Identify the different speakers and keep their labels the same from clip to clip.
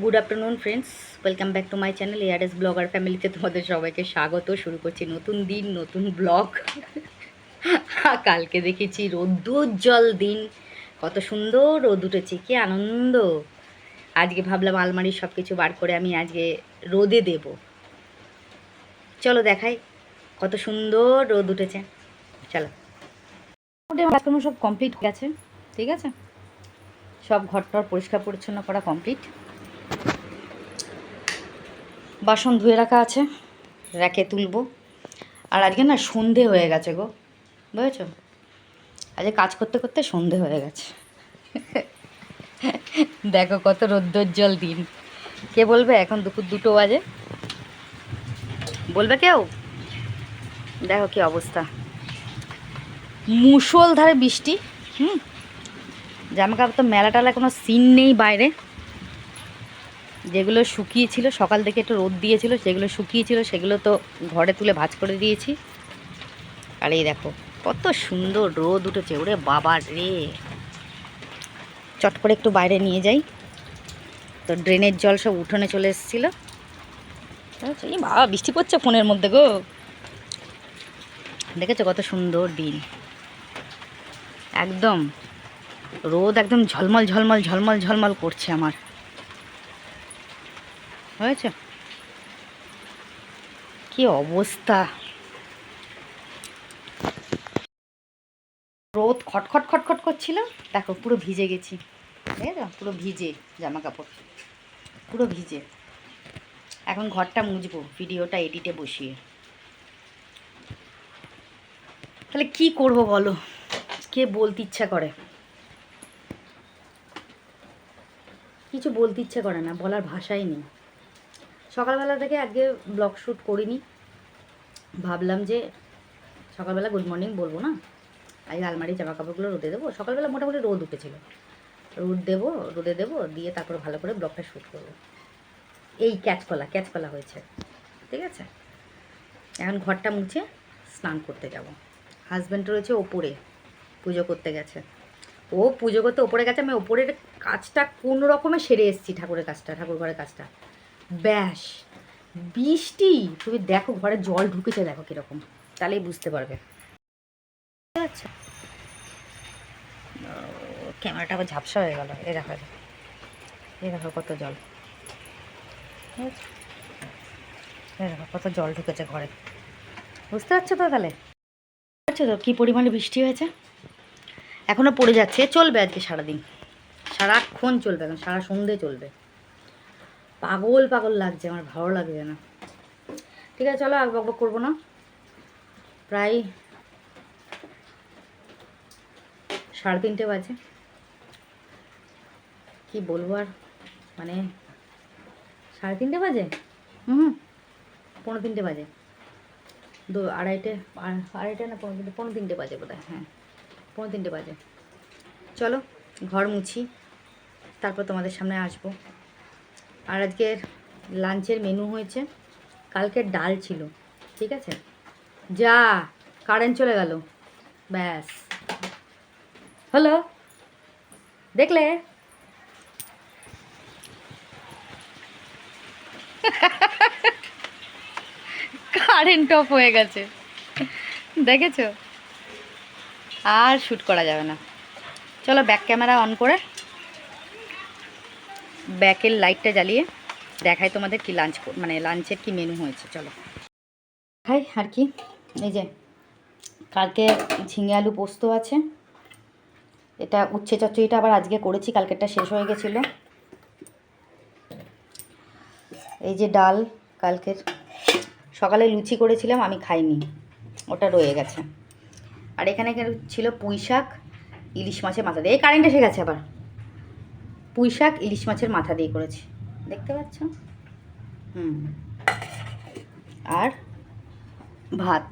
Speaker 1: Good afternoon friends, welcome back to my channel ARS blogger ফ্যামিলিতে তোমাদের সবাইকে স্বাগত। শুরু করছি নতুন দিন, নতুন ব্লগ। কালকে দেখেছি রৌদ্রোজ্জ্বল দিন, কত সুন্দর রোদ উঠেছে, কি আনন্দ। আজকে ভাবলাম আলমারির সব কিছু বার করে আমি আজকে রোদে দেব। চলো দেখাই কত সুন্দর রোদ উঠেছে। চলো, কাজকর্ম সব কমপ্লিট হয়ে গেছে। ঠিক আছে, সব ঘরটর পরিষ্কার পরিচ্ছন্ন করা কমপ্লিট। বাসন ধুয়ে রাখা আছে, রেখে তুলবো। আর আজকে না সন্ধে হয়ে গেছে গো, বুঝেছ? আজকে কাজ করতে করতে সন্ধে হয়ে গেছে। দেখো কত রৌদ্রোজ্জ্বল দিন। কে বলবে এখন দুপুর 2টো বাজে? বলবে কেউ? দেখো কি অবস্থা, মুষলধারে বৃষ্টি। জামা কাপড় তো মেলা টালা কোনো সিন নেই বাইরে। যেগুলো শুকিয়েছিল সকাল থেকে একটু রোদ দিয়েছিল, সেগুলো শুকিয়েছিল, সেগুলো তো ঘরে তুলে ভাঁজ করে দিয়েছি। আর এই দেখো কত সুন্দর রোদ উঠেছে, ওরে বাবা রে। চট করে একটু বাইরে নিয়ে যাই, তো ড্রেনের জল সব উঠোনে চলে এসেছিলো। এই বাবা বৃষ্টি পড়ছে ফোনের মধ্যে গো। দেখেছো কত সুন্দর দিন, একদম রোদ একদম ঝলমল ঝলমল ঝলমল ঝলমল করছে আমার, হয়েছে কি অবস্থা। রোদ খটখট খটখট করছিল, দেখো পুরো ভিজে গেছি। দেখো পুরো ভিজে, জামা কাপড় পুরো ভিজে। এখন ঘরটা মুছবো ভিডিওটা এডিটে বসিয়ে। তাহলে কি করব বলো, কে বলতে ইচ্ছা করে, কিছু বলতে ইচ্ছে করে না, বলার ভাষাই নেই। সকালবেলা থেকে আজকে ব্লগ শ্যুট করিনি, ভাবলাম যে সকালবেলা গুড মর্নিং বলবো না, আজকে আলমারি জামা কাপড়গুলো রোদে দেবো। সকালবেলা মোটামুটি রোদ উঠেছিল, রোদে দেবো, দিয়ে তারপর ভালো করে ব্লগটা শ্যুট করবো। এই ক্যাচকলা হয়েছে। ঠিক আছে, এখন ঘরটা মুছে স্নান করতে যাব। হাজব্যান্ড রয়েছে ওপরে, পুজো করতে গেছে। ও পুজো করতে ওপরে গেছে, আমি ওপরের কাজটা কোনো রকমে সেরে এসেছি, ঠাকুরের কাজটা, ঠাকুর ঘরের কাজটা। ব্যাস, বৃষ্টি তুমি দেখো ঘরে জল ঢুকেছে, দেখো কীরকম, তাহলেই বুঝতে পারবে। আচ্ছা, ক্যামেরাটা আবার ঝাপসা হয়ে গেল। এ দেখো কত জল, দেখো কত জল ঢুকেছে ঘরে, বুঝতে পারছো তো? তাহলে পারছো তো কী পরিমাণে বৃষ্টি হয়েছে, এখনও পড়ে যাচ্ছে, চলবে আজকে সারাদিন, সারাক্ষণ চলবে, এখন সারা সন্ধে চলবে। পাগল পাগল লাগছে আমার, ভালো লাগছে না। ঠিক আছে চলো আর বকবক করবো না, প্রায় 3:30 বাজে। কি বলবো আর, মানে 3:30 বাজে, 3:45 বাজে, আড়াইটে না 3:45 বাজে বোধ হয়, হ্যাঁ 3:45 বাজে। চলো ঘর মুছি, তারপর তোমাদের সামনে আসবো। আর আজকের লাঞ্চের মেনু হয়েছে, কালকের ডাল ছিল, ঠিক আছে, যা কারেন্ট চলে গেল, ব্যাস হলো, দেখলে? কারেন্ট অফ হয়ে গেছে, দেখেছো? আর শ্যুট করা যাবে না। চলো ব্যাক ক্যামেরা অন করে ব্যাকের লাইটটা জ্বালিয়ে দেখাই তোমাদের কি লাঞ্চের কি মেনু হয়েছে। চলো দেখাই আর কি। এই যে কালকে ঝিঙে আলু পোস্ত আছে, এটা উচ্ছে চচ্চড়িটা আবার আজকে করেছি, কালকেরটা শেষ হয়ে গেছিলো। এই যে ডাল, কালকের সকালে লুচি করেছিলাম, আমি খাইনি, ওটা রয়ে গেছে। আর এখানে ছিল পুঁই শাক ইলিশ মাছের মাথা দিয়ে, এই কারেন্ট এসে গেছে আবার, পুঁই শাক ইলিশ মাছের মাথা দিয়ে করেছি, দেখতে পাচ্ছ? আর ভাত,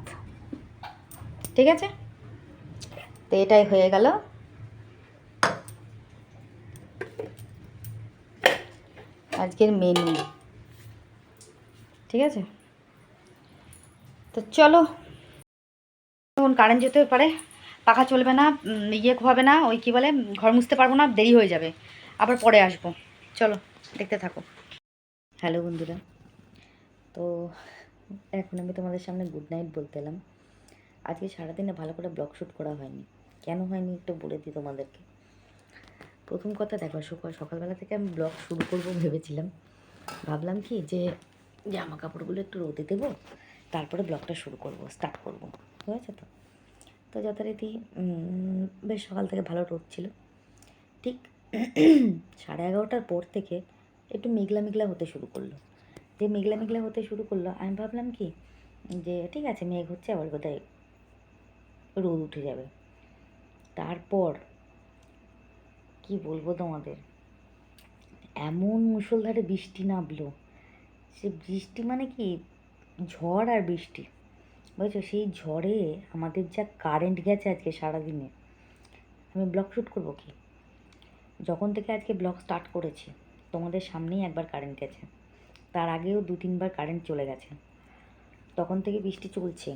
Speaker 1: ঠিক আছে, তো এটাই হয়ে গেল আজকের মেনু, ঠিক আছে। তো চলো, এখন কারেন্ট যেতে পারে, পাখা চলবে না, হবে না, ওই কী বলে, ঘর মুছতে পারবো না, দেরি হয়ে যাবে, আবার পরে আসবো। চলো। দেখতে থাকো। হ্যালো বন্ধুরা, তো এখন আমি তোমাদের সামনে গুড নাইট বলতে এলাম। আজকে সারাদিনে ভালো করে ব্লগ শ্যুট করা হয়নি। কেন হয়নি একটু বলে দিই তোমাদেরকে। প্রথম কথা দেখো, সকালবেলা থেকে আমি ব্লগ শুরু করব ভেবেছিলাম। ভাবলাম কি যে জামা কাপড়গুলো একটু রোদে দেবো, তারপরে ব্লগটা শুরু করব, স্টার্ট করব। হয়েছে তো? তো যথারীতি বেশ সকাল থেকে ভালো রোদ ছিল। ঠিক 11:30টার পর থেকে একটু মেঘলা মেঘলা হতে শুরু করলো। যে মেঘলা মেঘলা হতে শুরু করলো, আমি ভাবলাম কি যে ঠিক আছে, মেঘ হচ্ছে, আবার বোধহয় রোদ উঠে যাবে। তারপর কি বলবো তোমাদের, এমন মুষলধারে বৃষ্টি নামলো। সে বৃষ্টি মানে কি, ঝড় আর বৃষ্টি, বুঝেছো? সেই ঝড়ে আমাদের যা কারেন্ট গেছে আজকে সারাদিনে, আমি ব্লগ শ্যুট করবো কি? যখন থেকে আজকে ব্লগ স্টার্ট করেছি তোমাদের সামনেই একবার কারেন্ট গেছে, তার আগেও 2-3বার কারেন্ট চলে গেছে। তখন থেকে বৃষ্টি চলছে,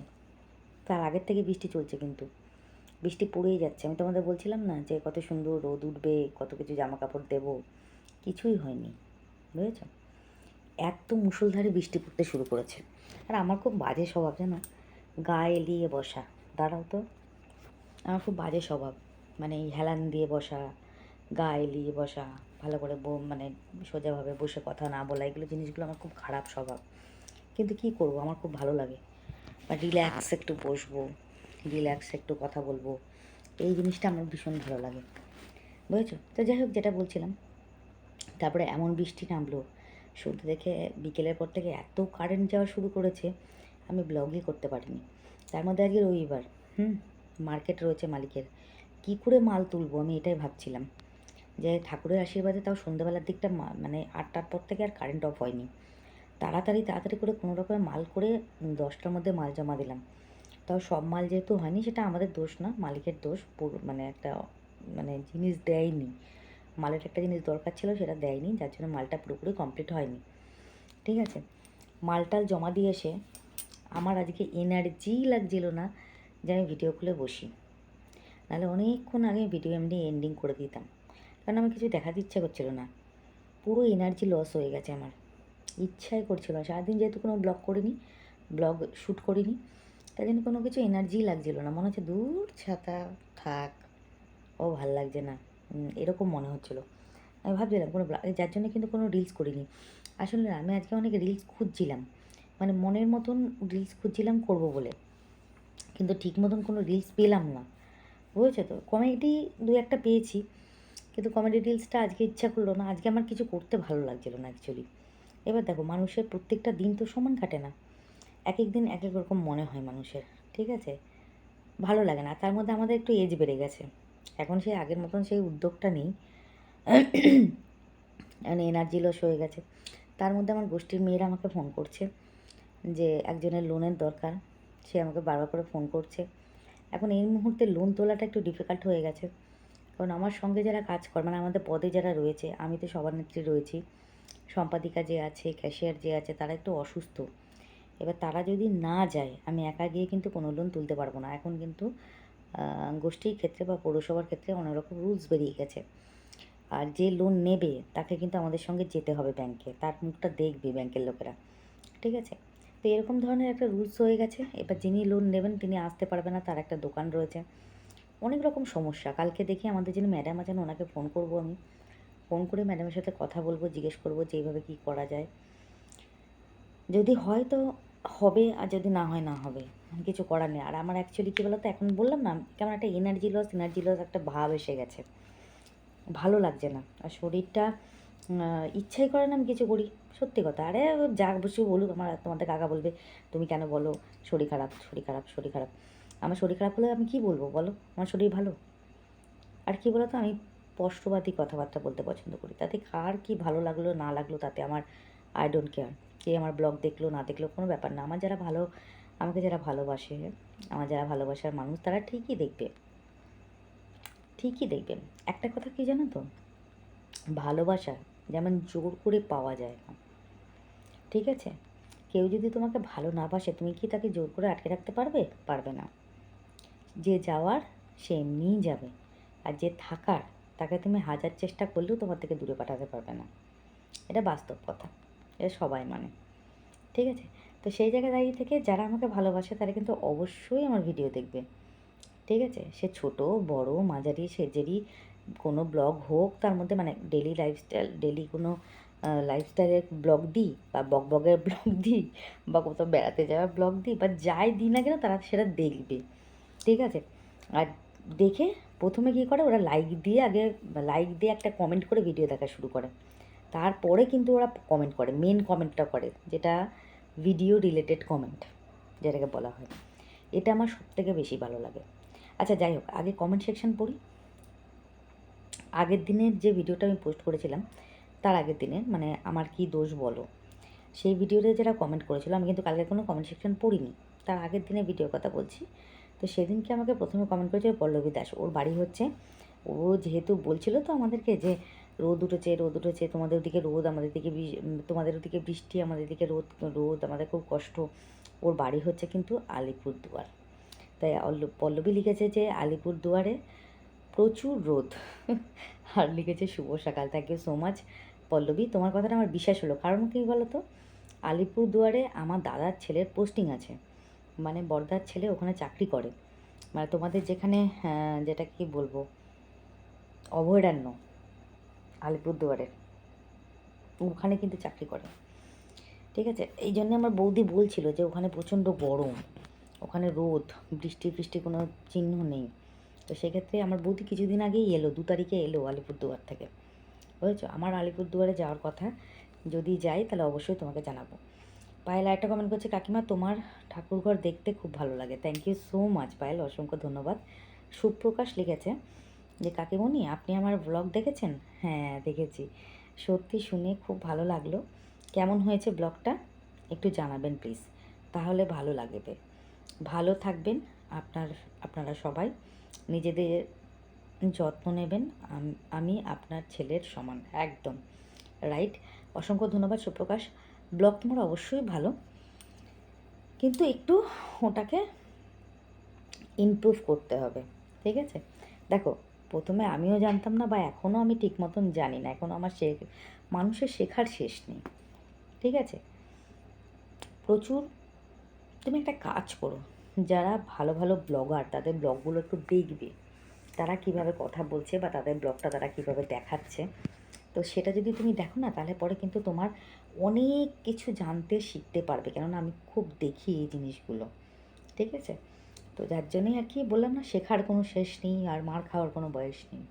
Speaker 1: তার আগের থেকে বৃষ্টি চলছে, কিন্তু বৃষ্টি পড়েই যাচ্ছে। আমি তোমাদের বলছিলাম না যে কত সুন্দর রোদ উঠবে, কত কিছু জামা কাপড় দেবো, কিছুই হয়নি, বুঝেছ? এত মুষলধারে বৃষ্টি পড়তে শুরু করেছে। আর আমার খুব বাজে স্বভাব, জানো, গায়ে এলিয়ে বসা। দাঁড়াও তো, আমার খুব বাজে স্বভাব, মানে এই হেলান দিয়ে বসা, গা এলিয়ে বসা, ভালো করে মানে সোজাভাবে বসে কথা না বলা, এগুলো জিনিসগুলো আমার খুব খারাপ স্বভাব। কিন্তু কী করবো, আমার খুব ভালো লাগে। বা রিল্যাক্স একটু বসবো, রিল্যাক্স একটু কথা বলবো, এই জিনিসটা আমার ভীষণ ভালো লাগে, বুঝেছো? তো যাই হোক, যেটা বলছিলাম, তারপরে এমন বৃষ্টি নামলো সন্ধ্যে থেকে, বিকেলের পর থেকে এত কারেন্ট যাওয়া শুরু করেছে, আমি ব্লগই করতে পারিনি। তার মধ্যে আজকে রবিবার, মার্কেট রয়েছে মালিকের, কী করে মাল তুলবো আমি এটাই ভাবছিলাম। যে ঠাকুরের আশীর্বাদে তাও সন্ধ্যেবেলার দিকটা মানে 8টার পর থেকে আর কারেন্ট অফ হয়নি। তাড়াতাড়ি করে কোনো রকমের মাল করে 10টার মধ্যে মাল জমা দিলাম। তাও সব মাল যেহেতু হয়নি, সেটা আমাদের দোষ না, মালিকের দোষ। মানে একটা মানে জিনিস দেয়নি, মালের একটা জিনিস দরকার ছিল, সেটা দেয়নি, যার জন্য মালটা পুরোপুরি কমপ্লিট হয়নি। ঠিক আছে, মালটাল জমা দিয়ে এসে আমার আজকে এনার্জি লাগছিল না যে আমি ভিডিও খুলে বসি, নাহলে অনেকক্ষণ আগে ভিডিও এমনি এন্ডিং করে দিতাম, কারণ আমার কিছু দেখাতে ইচ্ছা করছিল না। পুরো এনার্জি লস হয়ে গেছে আমার, ইচ্ছাই করছিল না। সারাদিন যেহেতু কোনো ব্লগ করিনি, ব্লগ শ্যুট করিনি, তাই জন্য কোনো কিছু এনার্জিই লাগছিল না। মনে হচ্ছে দূর ছাতা থাক, ও ভাল লাগছে না, এরকম মনে হচ্ছিলো। আমি ভাবছিলাম কোনো যার জন্য কিন্তু কোনো রিলস করিনি। আসলে না, আমি আজকে অনেক রিলস খুঁজছিলাম, মানে মনের মতন রিলস খুঁজছিলাম করবো বলে, কিন্তু ঠিক মতন কোনো রিলস পেলাম না, বুঝেছো তো? কমেডি 2-1টা পেয়েছি, কিন্তু কমেডি রিলসটা আজকে ইচ্ছা করলো না, আজকে আমার কিছু করতে ভালো লাগছিলো না অ্যাকচুয়ালি। এবার দেখো, মানুষের প্রত্যেকটা দিন তো সমান কাটে না, এক এক দিন এক এক রকম মনে হয় মানুষের, ঠিক আছে? ভালো লাগে না। তার মধ্যে আমাদের একটু এজ বেড়ে গেছে, এখন সেই আগের মতন সেই উদ্যোগটা নেই, মানে এনার্জি লস হয়ে গেছে। তার মধ্যে আমার গোষ্ঠীর মেয়েরা আমাকে ফোন করছে যে একজনের লোনের দরকার, সে আমাকে বারবার করে ফোন করছে। এখন এই মুহূর্তে লোন তোলাটা একটু ডিফিকাল্ট হয়ে গেছে, কারণ আমার সঙ্গে যারা কাজ করে, মানে আমাদের পদে যারা রয়েছে, আমি তো সভানেত্রী রয়েছি, সম্পাদিকা যে আছে, ক্যাশিয়ার যে আছে, তারা একটু অসুস্থ। এবার তারা যদি না যায়, আমি একা গিয়ে কিন্তু কোনো লোন তুলতে পারবো না। এখন কিন্তু গোষ্ঠীর ক্ষেত্রে বা পৌরসভার ক্ষেত্রে অনেক রকম রুলস বেরিয়ে গেছে, আর যে লোন নেবে তাকে কিন্তু আমাদের সঙ্গে যেতে হবে ব্যাংকে, তার মুখটা দেখবে ব্যাংকের লোকেরা, ঠিক আছে? তো এরকম ধরনের একটা রুলস হয়ে গেছে। এবার যিনি লোন নেবেন তিনি আসতে পারবে না, তার একটা দোকান রয়েছে, অনেক রকম সমস্যা। কালকে দেখি আমাদের যিনি ম্যাডাম আছেন, ওনাকে ফোন করব আমি, ফোন করে ম্যাডামের সাথে কথা বলবো, জিজ্ঞেস করবো যে এইভাবে কী করা যায়। যদি হয় তো হবে, আর যদি না হয় না হবে, কিছু করার নেই। আর আমার অ্যাকচুয়ালি কী বলো তো, এখন বললাম না, কেমন একটা এনার্জি লস একটা ভাব এসে গেছে, ভালো লাগছে না। আর শরীরটা ইচ্ছাই করে না আমি কিছু করি, সত্যি কথা। আরে যা বসে বলুক, তোমাদের কাকা বলবে তুমি কেন বলো শরীর খারাপ, শরীর খারাপ, শরীর খারাপ। আমার শরীর খারাপ হলে আমি কী বলবো বলো, আমার শরীর ভালো? আর কী বলো তো, আমি স্পষ্টবাদী কথাবার্তা বলতে পছন্দ করি, তাতে কার কী ভালো লাগলো না লাগলো তাতে আমার আই ডোন্ট কেয়ার। কে আমার ব্লগ দেখলো না দেখলো কোনো ব্যাপার না। আমার যারা ভালো, আমাকে যারা ভালোবাসে, আমার যারা ভালোবাসার মানুষ, তারা ঠিকই দেখবে, ঠিকই দেখবেন। একটা কথা কী জানো তো, ভালোবাসা যেমন জোর করে পাওয়া যায় না, ঠিক আছে? কেউ যদি তোমাকে ভালো না বাসে, তুমি কি তাকে জোর করে আটকে রাখতে পারবে? পারবে না। যে যাওয়ার সে এমনিই যাবে, আর যে থাকার, তাকে তুমি হাজার চেষ্টা করলেও তোমার থেকে দূরে পাঠাতে পারবে না। এটা বাস্তব কথা, এটা সবাই মানে, ঠিক আছে? তো সেই জায়গায় দাঁড়িয়ে থেকে যারা আমাকে ভালোবাসে তারা কিন্তু অবশ্যই আমার ভিডিও দেখবে, ঠিক আছে? সে ছোট বড় মাঝারি সেজেরই কোনো ব্লগ হোক, তার মধ্যে মানে ডেলি লাইফস্টাইল, ডেলি কোনো লাইফস্টাইলের ব্লগ দিই বা বকবগের ব্লগ দিই বা কোথাও বেড়াতে যাওয়ার ব্লগ দিই বা যাই দিই না কেন তারা সেটা দেখবে, ঠিক আছে? আর দেখে প্রথমে কী করে, ওরা লাইক দিয়ে আগে লাইক দিয়ে একটা কমেন্ট করে ভিডিও দেখা শুরু করে, তারপরে কিন্তু ওরা কমেন্ট করে, মেন কমেন্টটা করে, যেটা ভিডিও রিলেটেড কমেন্ট যেটাকে বলা হয়। এটা আমার সবথেকে বেশি ভালো লাগে। আচ্ছা যাই হোক, আগে কমেন্ট সেকশন পড়ি। আগের দিনের যে ভিডিওটা আমি পোস্ট করেছিলাম তার আগের দিনের, মানে আমার কি দোষ বলো, সেই ভিডিওতে যারা কমেন্ট করেছিল, আমি কিন্তু কালকে কোনো কমেন্ট সেকশন পড়িনি, তার আগের দিনের ভিডিওর কথা বলছি। তো সেদিনকে আমাকে প্রথমে কমেন্ট করেছিল পল্লবী দাস। ওর বাড়ি হচ্ছে, ও যেহেতু বলছিল তো আমাদেরকে যে রোদ উঠেছে, তোমাদের ওদিকে রোদ, আমাদের দিকে তোমাদের ওদিকে বৃষ্টি, আমাদের দিকে রোদ রোদ, আমাদের খুব কষ্ট। ওর বাড়ি হচ্ছে কিন্তু আলিপুরদুয়ার। তাই পল্লবী লিখেছে যে আলিপুরদুয়ারে প্রচুর রোদ আর লিখেছে শুভ সকাল। Thank you so much Pallavi, তোমার কথাটা আমার বিশ্বাস হলো। কারণ কী বলো তো, আলিপুরদুয়ারে আমার দাদার ছেলের পোস্টিং আছে, মানে বড়দার ছেলে ওখানে চাকরি করে, মানে তোমাদের যেখানে যেটা কি বলবো অভয়ারণ্য আলিপুরদুয়ারের, ওখানে কিন্তু চাকরি করে, ঠিক আছে? এই জন্য আমার বৌদি বলছিল যে ওখানে প্রচণ্ড গরম, ওখানে রোদ, বৃষ্টি কোনো চিহ্ন নেই। তো সেক্ষেত্রে আমার বৌদি কিছুদিন আগেই এলো, 2 তারিখে এলো আলিপুরদুয়ার থেকে, বুঝেছো? আমার আলিপুরদুয়ারে যাওয়ার কথা, যদি যাই তাহলে অবশ্যই তোমাকে জানাবো। পায়েল একটা কমেন্ট করছে, কাকিমা তোমার ঠাকুরঘর দেখতে খুব ভালো লাগে। Thank you so much Payel, অসংখ্য ধন্যবাদ। সুপ্রকাশ লিখেছে যে কাকিমণি আপনি আমার ব্লগ দেখেছেন? হ্যাঁ দেখেছি, সত্যি শুনে খুব ভালো লাগলো। কেমন হয়েছে ব্লগটা একটু জানাবেন প্লিজ, তাহলে ভালো লাগবে। ভালো থাকবেন আপনারা সবাই, নিজেদের যত্ন নেবেন। আমি আপনার ছেলের সমান, একদম রাইট। অসংখ্য ধন্যবাদ সুপ্রকাশ। ব্লগ তোমার অবশ্যই ভালো, কিন্তু একটু ওটাকে ইমপ্রুভ করতে হবে, ঠিক আছে? দেখো, প্রথমে আমিও জানতাম না বা এখনও আমি ঠিক মতন জানি না, এখনও আমার মানুষের শেখার শেষ নেই, ঠিক আছে? প্রচুর, তুমি একটা কাজ করো, যারা ভালো ভালো ব্লগার তাদের ব্লগগুলো একটু দেখবে, তারা কিভাবে কথা বলছে বা তাদের ব্লগটা তারা কিভাবে দেখাচ্ছে, তো সেটা যদি তুমি দেখো না, তাহলে পরে কিন্তু তোমার অনেক কিছু জানতে শিখতে পারবে, কেননা আমি খুব দেখি এই জিনিসগুলো, ঠিক আছে? তো যার জন্যই আর কি বললাম না, শেখার কোনো শেষ নেই আর মার খাওয়ার কোনো বয়স নেই,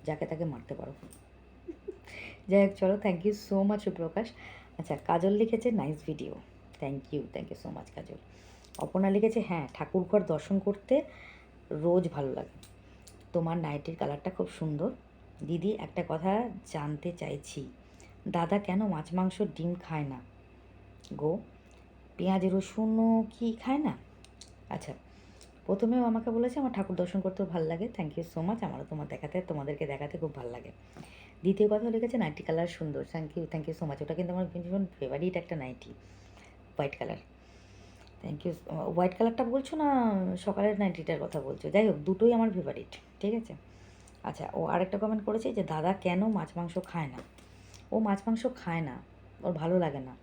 Speaker 1: যাকে তাকে মারতে পারো। যাই হোক চলো, thank you so much Suprakash. আচ্ছা কাজল লিখেছে nice video, thank you so much Kajal. Aparna লিখেছে হ্যাঁ ঠাকুরঘর দর্শন করতে রোজ ভালো লাগে, তোমার নাইটির কালারটা খুব সুন্দর। দিদি একটা কথা জানতে চাইছি, দাদা কেন মাছ মাংস ডিম খায় না গো? পেঁয়াজ রসুনও কি খায় না? আচ্ছা, প্রথমেও আমাকে বলেছে আমার ঠাকুর দর্শন করতেও ভালো লাগে, থ্যাংক ইউ সো মাচ, আমারও তোমাদেরকে দেখাতে খুব ভালো লাগে। দ্বিতীয় কথা লিখেছে নাইটি কালার সুন্দর, থ্যাংক ইউ সো মাচ, ওটা কিন্তু আমার ভীষণ ফেভারিট একটা nighty, white colour. Thank you. White কালারটা বলছো না সকালের নাইটিটার কথা বলছো? যাই হোক দুটোই আমার ফেভারিট, ঠিক আছে? আচ্ছা, ও আরেকটা কমেন্ট করেছে যে দাদা কেন মাছ মাংস খায় না? ও মাছ মাংস খায় না, ওর ভালো লাগে না।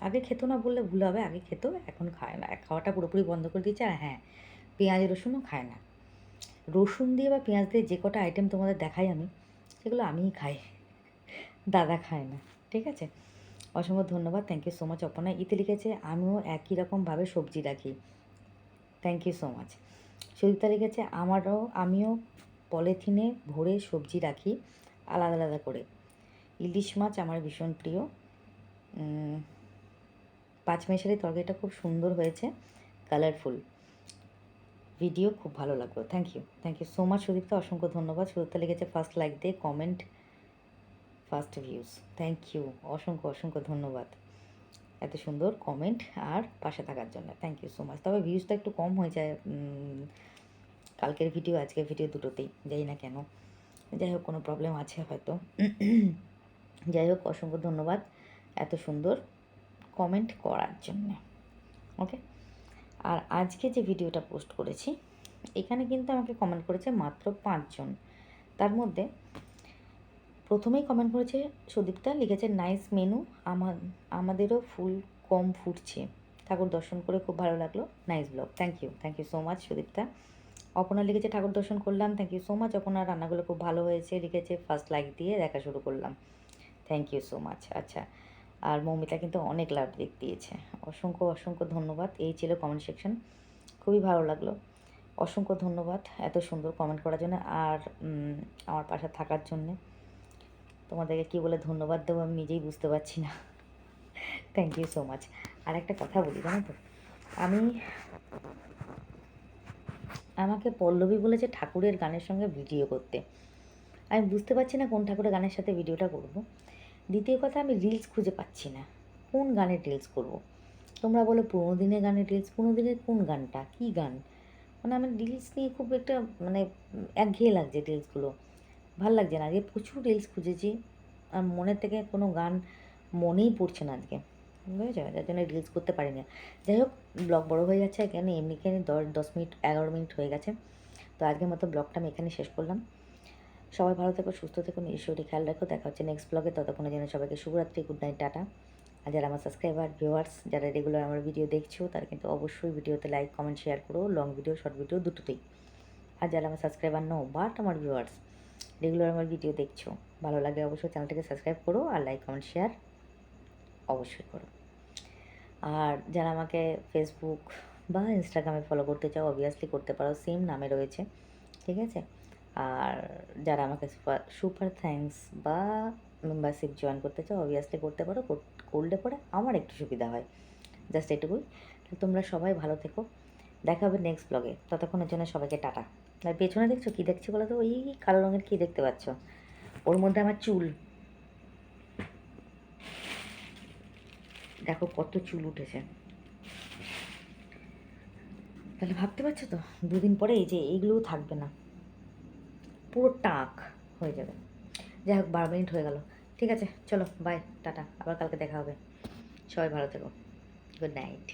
Speaker 1: আগে খেতো না বললে ভুল হবে, আগে খেত, এখন খায় না, খাওয়াটা পুরোপুরি বন্ধ করে দিয়েছে। আর হ্যাঁ, পেঁয়াজ রসুনও খায় না। রসুন দিয়ে বা পেঁয়াজ দিয়ে যে কটা আইটেম তোমাদের দেখাই আমি, সেগুলো আমিই খাই, দাদা খায় না, ঠিক আছে? অসংখ্য ধন্যবাদ, thank you so much. Aparna ইতি লিখেছে আমিও একই রকমভাবে সবজি রাখি, thank you so much. Sudipta লিখেছে আমিও পলিথিনে ভরে সবজি রাখি আলাদা আলাদা করে। ইলিশ মাছ আমার ভীষণ প্রিয়। পাঁচমেশালি তরকারিটা খুব সুন্দর হয়েছে, কালারফুল, ভিডিও খুব ভালো লাগলো, thank you so much Sudipta, অসংখ্য ধন্যবাদ। সুদীপ্তা লিখেছে ফার্স্ট লাইক দে, comment, first views, thank you, অসংখ্য ধন্যবাদ এত সুন্দর কমেন্ট আর পাশে থাকার জন্য, থ্যাংক ইউ সো মাচ। তবে ভিউজটা একটু কম হয়ে যায় কালকের ভিডিও আজকের ভিডিও দুটোতেই, যাই না কেন, যাই হোক কোনো প্রবলেম আছে হয়তো। যাই হোক অসংখ্য ধন্যবাদ এত সুন্দর কমেন্ট করার জন্য, ওকে। আর আজকে যে ভিডিওটা পোস্ট করেছি এখানে কিন্তু আমাকে কমেন্ট করেছে মাত্র 5 জন, তার মধ্যে প্রথমেই কমেন্ট করেছে সুদীপ্তা, লিখেছে নাইস মেনু, আমাদেরও ফুল কম ফুটছে, ঠাকুর দর্শন করে খুব ভালো লাগলো, nice blog. Thank you so much Sudipta. Apna লিখেছে ঠাকুর দর্শন করলাম, thank you so much Apna, রান্নাগুলো খুব ভালো হয়েছে লিখেছে, ফার্স্ট লাইক দিয়ে দেখা শুরু করলাম, থ্যাংক ইউ সো মাচ। আচ্ছা, আর মৌমিতা কিন্তু অনেক লাভ দিয়েছে, অসংখ্য ধন্যবাদ। এই ছিল কমেন্ট সেকশন, খুবই ভালো লাগলো, অসংখ্য ধন্যবাদ এত সুন্দর কমেন্ট করার জন্য আর আমার পাশে থাকার জন্যে। তোমাদেরকে কী বলে ধন্যবাদ দেবো আমি নিজেই বুঝতে পারছি না। Thank you so much. আর একটা কথা বলি, জানো তো, আমাকে পল্লবী বলেছে ঠাকুরের গানের সঙ্গে ভিডিও করতে, আমি বুঝতে পারছি না কোন ঠাকুরের গানের সাথে ভিডিওটা করব। দ্বিতীয় কথা, আমি রিলস খুঁজে পাচ্ছি না, কোন গানের রিলস করব। তোমরা বলো পুরোনো দিনের গানের রিলস, পুরোনো দিনের কোন গানটা, কী গান, মানে আমার রিলস নিয়ে খুব একটা মানে একঘেয়ে লাগছে রিলসগুলো, ভাল লাগছে না। আজকে প্রচুর রিলস খুঁজেছি আর মনের থেকে কোনো গান মনেই পড়ছে না আজকে, বুঝেছো, যার জন্য রিলস করতে পারি না। যাই হোক, ব্লগ বড়ো হয়ে যাচ্ছে, কেন এমনিখানে 10 মিনিট 11 মিনিট হয়ে গেছে, তো আজকের মতো ব্লগটা আমি এখানে শেষ করলাম। সবাই ভালো থেকো, সুস্থ থেকো, নিজের শরীরে খেয়াল রাখো, দেখা হচ্ছে নেক্সট ব্লগে, ততক্ষণের জন্য সবাইকে শুভরাত্রি, গুড নাইট, টাটা। আর যারা আমার সাবস্ক্রাইবার ভিউয়ার্স, যারা রেগুলার আমার ভিডিও দেখছো, তারা কিন্তু অবশ্যই ভিডিওতে লাইক কমেন্ট শেয়ার করো, লং ভিডিও শর্ট ভিডিও দুটোতেই। আর যারা আমার সাবস্ক্রাইবার নও বাট আমার ভিউয়ার্স, রেগুলার আমার ভিডিও দেখছো, ভালো লাগে অবশ্যই চ্যানেলটাকে সাবস্ক্রাইব করো আর লাইক কমেন্ট শেয়ার অবশ্যই করো। আর যারা আমাকে ফেসবুক বা ইনস্টাগ্রামে ফলো করতে চাও অবভিয়াসলি করতে পারো, সেম নামে রয়েছে, ঠিক আছে। আর যারা আমাকে সুপার থ্যাঙ্কস বা মেম্বারশিপ জয়েন করতে চাও অবভিয়াসলি করতে পারো, করলে পরে আমার একটু সুবিধা হয়, জাস্ট এটুকুই। তোমরা সবাই ভালো থেকো, দেখা হবে নেক্সট ব্লগে, ততক্ষণের জন্য সবাইকে টাটা। আর পেছনে দেখছো কী দেখছি বলো তো, ওই কালো রঙের কী দেখতে পাচ্ছ, ওর মধ্যে আমার চুল, দেখো কত চুল উঠেছে, তাহলে ভাবতে পারছো তো 2 দিন পরে এই যে এইগুলোও থাকবে না, পুরো টাক হয়ে যাবে। যাই হোক, 12 মিনিট হয়ে গেল, ঠিক আছে, চলো বাই, টাটা, আবার কালকে দেখা হবে, সবাই ভালো থেকো, গুড নাইট।